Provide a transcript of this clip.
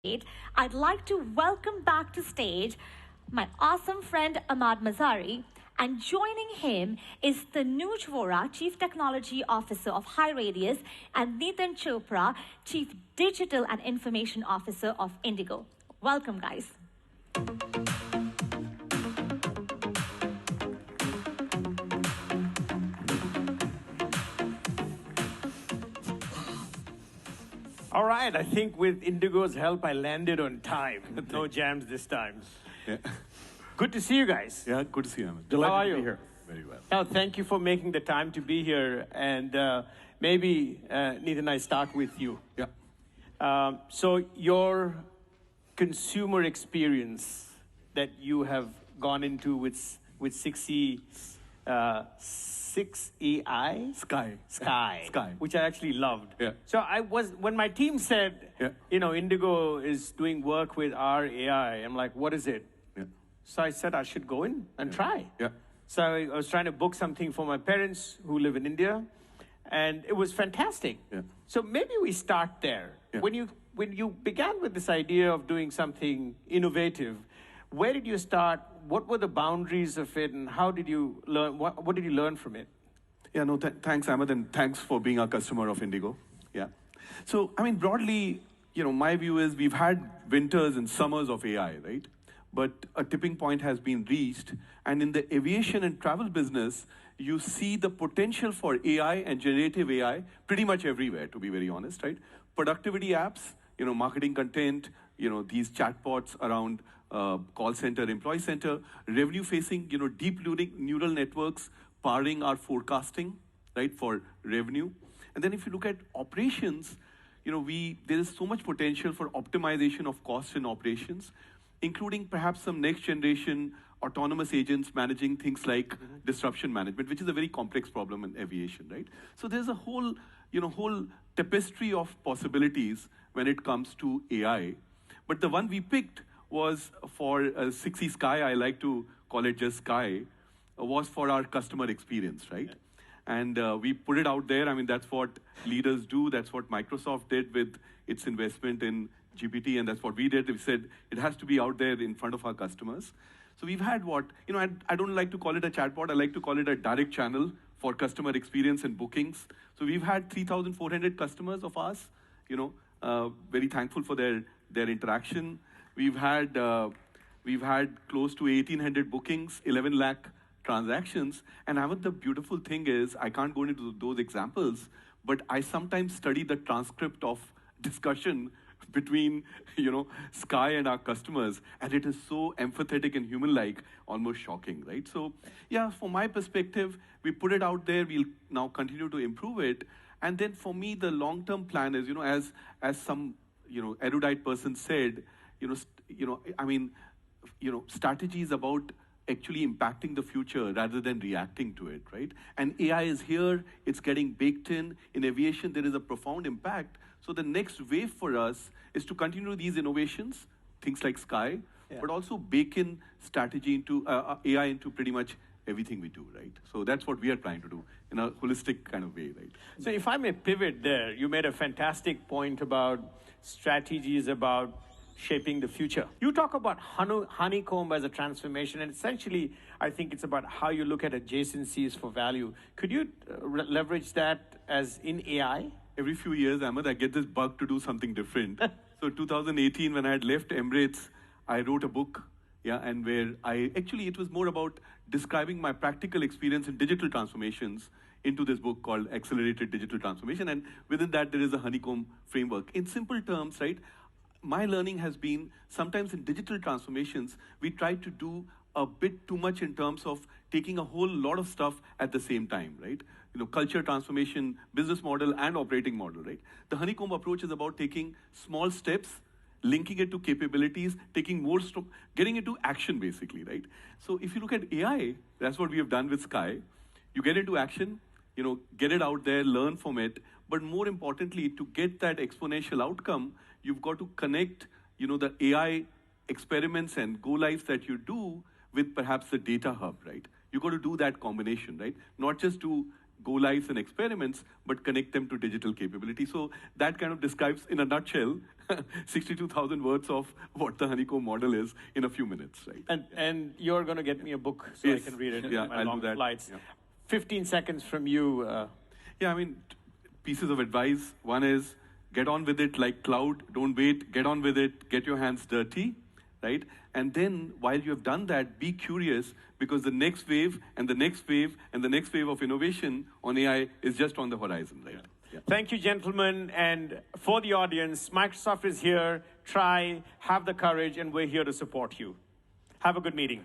I'd like to welcome back to stage my awesome friend Ahmad Mazari. And joining him is Tanuj Vora, Chief Technology Officer of High Radius, and Nitin Chopra, Chief Digital and Information Officer of Indigo. Welcome, guys. All right, I think with Indigo's help, I landed on time. No jams this time. Yeah. Good to see you guys. Yeah, good to see you, Ahmed. How are Delighted to you? be here. Very well. Now, thank you for making the time to be here. And maybe, Nathan, I start with you. Yeah. So your consumer experience that you have gone into with 6E, 6AI? Sky. Sky. Which I actually loved. Yeah. So when my team said, Yeah. Indigo is doing work with our AI, I'm like, what is it? Yeah. So I said I should go in and try. Yeah. So I was trying to book something for my parents who live in India, and it was fantastic. Yeah. So maybe we start there. Yeah. When you began with this idea of doing something innovative, where did you start? What were the boundaries of it, and how did you learn? What did you learn from it? Yeah, no, thanks, Ahmed, and thanks for being a customer of Indigo. Yeah. So, I mean, broadly, my view is we've had winters and summers of AI, right? But a tipping point has been reached, and in the aviation and travel business, you see the potential for AI and generative AI pretty much everywhere, to be very honest, right? Productivity apps, marketing content, these chatbots around call center, employee center, revenue facing, deep learning neural networks powering our forecasting, right, for revenue. And then if you look at operations, there is so much potential for optimization of costs in operations, including perhaps some next generation autonomous agents managing things like disruption management, which is a very complex problem in aviation, right? So there's a whole tapestry of possibilities when it comes to AI. But the one we picked was for 6E Sky, I like to call it just Sky, was for our customer experience, right? And we put it out there. I mean, that's what leaders do. That's what Microsoft did with its investment in GPT, and that's what we did. We said it has to be out there in front of our customers. So we've had I don't like to call it a chatbot. I like to call it a direct channel for customer experience and bookings. So we've had 3,400 customers of ours, very thankful for their interaction. We've had close to 1,800 bookings, 11 lakh transactions. And Ahmed, the beautiful thing is, I can't go into those examples, but I sometimes study the transcript of discussion between, Sky and our customers, and it is so empathetic and human-like, almost shocking, right? So, yeah, from my perspective, we put it out there. We'll now continue to improve it. And then for me, the long-term plan is, as some, erudite person said, strategy is about actually impacting the future rather than reacting to it, right? And AI is here, it's getting baked in. In aviation, there is a profound impact. So the next wave for us is to continue these innovations, things like Sky, but also bake in strategy into AI into pretty much everything we do, right? So that's what we are trying to do in a holistic kind of way, right? So if I may pivot there, you made a fantastic point about strategies about shaping the future. You talk about honeycomb as a transformation, and essentially, I think it's about how you look at adjacencies for value. Could you leverage that as in AI? Every few years, Ahmed, I get this bug to do something different. So 2018, when I had left Emirates, I wrote a book, and where it was more about describing my practical experience in digital transformations into this book called Accelerated Digital Transformation. And within that, there is a honeycomb framework. In simple terms, right, my learning has been sometimes in digital transformations, we try to do a bit too much in terms of taking a whole lot of stuff at the same time, right? Culture transformation, business model, and operating model, right? The honeycomb approach is about taking small steps, linking it to capabilities, taking more getting into action, basically, right? So if you look at AI, that's what we have done with Sky. You get into action, get it out there, learn from it, but more importantly, to get that exponential outcome, you've got to connect, the AI experiments and go-lives that you do with perhaps the data hub, right? You've got to do that combination, right? Not just do go-lives and experiments, but connect them to digital capability. So that kind of describes, in a nutshell, 62,000 words of what the honeycomb model is in a few minutes, right? And you're going to get me a book so Yes. I can read it Yeah, in my I'll do long that. flights. Yeah. 15 seconds from you. Yeah, I mean, pieces of advice. One is get on with it like cloud. Don't wait. Get on with it. Get your hands dirty, right? And then while you have done that, be curious because the next wave and the next wave and the next wave of innovation on AI is just on the horizon, right? Yeah. Thank you, gentlemen. And for the audience, Microsoft is here. Try, have the courage, and we're here to support you. Have a good meeting.